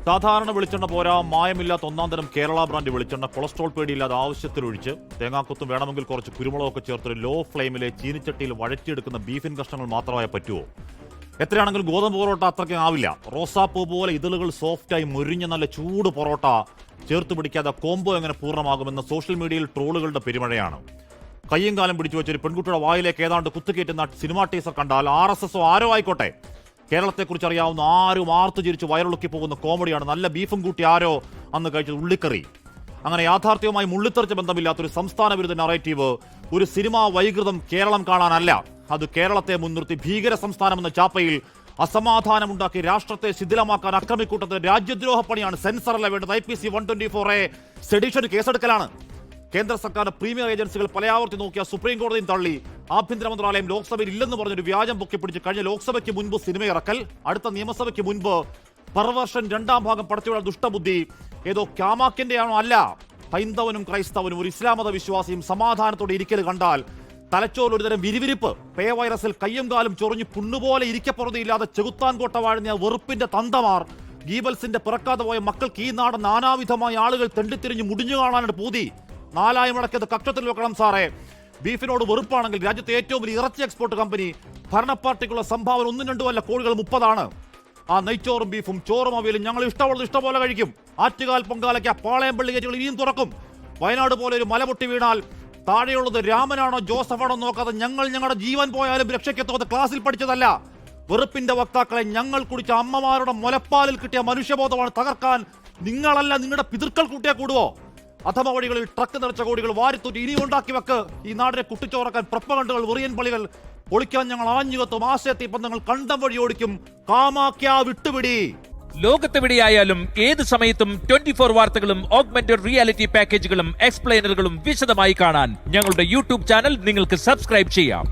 സാധാരണ വെളിച്ചെണ്ണ പോരാ, മായമില്ലാത്ത ഒന്നാം തരം കേരള ബ്രാൻഡ് വെളിച്ചെണ്ണ, കൊളസ്ട്രോൾ പേടിയില്ലാതെ ആവശ്യത്തിനൊഴിച്ച് തേങ്ങാക്കൊത്തും വേണമെങ്കിൽ കുറച്ച് കുരുമുളകൊക്കെ ചേർത്തൊരു ലോ ഫ്ലെയിമിലെ ചീനിച്ചട്ടിയിൽ വഴറ്റിയെടുക്കുന്ന ബീഫിൻ കഷ്ണങ്ങൾ മാത്രമായി പറ്റുമോ? എത്രയാണെങ്കിലും ഗോതമ്പ് പൊറോട്ട അത്രയ്ക്ക് ആവില്ല. റോസാപ്പൂ പോലെ ഇതളുകൾ സോഫ്റ്റായി മുരിഞ്ഞ നല്ല ചൂട് പൊറോട്ട ചേർത്ത് പിടിക്കാതെ കോംബോ എങ്ങനെ പൂർണ്ണമാകുമെന്ന സോഷ്യൽ മീഡിയയിൽ ട്രോളുകളുടെ പെരുമഴയാണ്. കയ്യും കാലം പിടിച്ചു വെച്ചൊരു പെൺകുട്ടിയുടെ വായിലേക്ക് ഏതാണ്ട് കുത്തുകയറ്റുന്ന സിനിമാ ടീസർ കണ്ടാൽ RSS ആരോ ആയിക്കോട്ടെ, കേരളത്തെക്കുറിച്ച് അറിയാവുന്ന ആരും ആർത്തു ചിരിച്ച് വയറിളക്കി പോകുന്ന കോമഡിയാണ്. നല്ല ബീഫും കൂട്ടി ആരോ അന്ന് കഴിച്ചത് ഉള്ളിക്കറി. അങ്ങനെ യാഥാർത്ഥ്യവുമായി മുള്ളിത്തെറിച്ച ബന്ധമില്ലാത്തൊരു സംസ്ഥാന വിരുദ്ധ നറേറ്റീവ്, ഒരു സിനിമാ വൈകൃതം കേരളം കാണാനല്ല, അത് കേരളത്തെ മുൻനിർത്തി ഭീകര സംസ്ഥാനമെന്ന ചാപ്പയിൽ അസമാധാനമുണ്ടാക്കി രാഷ്ട്രത്തെ ശിഥിലമാക്കാൻ അക്രമിക്കൂട്ടത്തിന് രാജ്യദ്രോഹ പണിയാണ്. സെൻസറല്ല വേണ്ടത്, IPC 124A സെഡിഷൻ കേസെടുക്കലാണ്. കേന്ദ്ര സർക്കാർ പ്രീമിയർ ഏജൻസികൾ പലയാവർത്തി നോക്കിയ സുപ്രീം കോടതിയും തള്ളി. ആഭ്യന്തര മന്ത്രാലയം ലോക്സഭയിൽ ഇല്ലെന്ന് പറഞ്ഞൊരു വ്യാജം പൊക്കിപ്പിടിച്ച് കഴിഞ്ഞ ലോക്സഭയ്ക്ക് മുൻപ് സിനിമയിറക്കൽ, അടുത്ത നിയമസഭയ്ക്ക് മുൻപ് പെർവേർഷൻ 2ാം ഭാഗം പടച്ചുവിട ദുഷ്ടബുദ്ധി ഏതോ ക്യാമാക്കിന്റെയാണോ? അല്ല, ഹൈന്ദവനും ക്രൈസ്തവനും ഒരു ഇസ്ലാം മത വിശ്വാസിയും സമാധാനത്തോടെ ഇരിക്കൽ കണ്ടാൽ തലച്ചോറിൽ ഒരുതരം വിരിവിരിപ്പ്, പേ വൈറസിൽ കയ്യും കാലും ചൊറിഞ്ഞ് പുണ്ണുപോലെ ഇരിക്കപ്പുറതിയില്ലാതെ ചെകുത്താൻ കോട്ട വാഴുന്ന വെറുപ്പിന്റെ തന്തമാർ, ഗീബൽസിന്റെ പിറക്കാതെ പോയ മക്കൾക്ക് ഈ നാട് നാനാവിധമായ ആളുകൾ തെണ്ടിത്തിരിഞ്ഞ് മുടിഞ്ഞു കാണാനാണ് പൂതി. 4 മടക്കിയത് കക്ഷത്തിൽ വെക്കണം സാറേ. ബീഫിനോട് വെറുപ്പാണെങ്കിൽ രാജ്യത്തെ ഏറ്റവും വലിയ ഇറച്ചി എക്സ്പോർട്ട് കമ്പനി ഭരണപാർട്ടിക്കുള്ള സംഭാവന 1-2 അല്ല, കോടികൾ 30 ആ നെയ്ച്ചോറും ബീഫും ചോറും അവിയലും ഞങ്ങൾ ഇഷ്ടമുള്ളത് ഇഷ്ടംപോലെ കഴിക്കും. ആറ്റുകാൽ പൊങ്കാലയ്ക്ക് പാളയം പള്ളി ഗേറ്റുകൾ ഇനിയും തുറക്കും. വയനാട് പോലെ ഒരു മല പൊട്ടി വീണാൽ താഴെയുള്ളത് രാമനാണോ ജോസഫാണോ നോക്കാതെ ഞങ്ങൾ ഞങ്ങളുടെ ജീവൻ പോയാലും രക്ഷയ്ക്കെത്താതെ ക്ലാസ്സിൽ പഠിച്ചതല്ല. വെറുപ്പിന്റെ വക്താക്കളെ ഞങ്ങൾ കുടിച്ച അമ്മമാരുടെ മുലപ്പാലിൽ കിട്ടിയ മനുഷ്യബോധമാണ് തകർക്കാൻ നിങ്ങളല്ല നിങ്ങളുടെ പിതൃക്കൾ കൂട്ടിയാൽ കൂടുവോ? അധമ വഴികളിൽ ട്രക്ക് നിറച്ച കോടികൾ വാരിത്തൂറ്റി ഇനി ഉണ്ടാക്കി വെക്ക്. ഈ നാടിനെ കുട്ടിച്ചോറക്കാൻ പ്രപ്പകണ്ടുകൾ വെറിയൻ പള്ളികൾ ഒളിക്കാൻ ഞങ്ങൾ ആഞ്ഞുകത്തും. ആശയത്തി ബന്ധങ്ങൾ കണ്ടം വഴി ഓടിക്കും. കാമാക്യ വിട്ടുപിടി. ലോകത്തെവിടെയായാലും ഏത് സമയത്തും 24 വാർത്തകളും ഓഗ്മെന്റഡ് റിയാലിറ്റി പാക്കേജുകളും എക്സ്പ്ലെയിനറുകളും വിശദമായി കാണാൻ ഞങ്ങളുടെ യൂട്യൂബ് ചാനൽ നിങ്ങൾക്ക് സബ്സ്ക്രൈബ് ചെയ്യാം.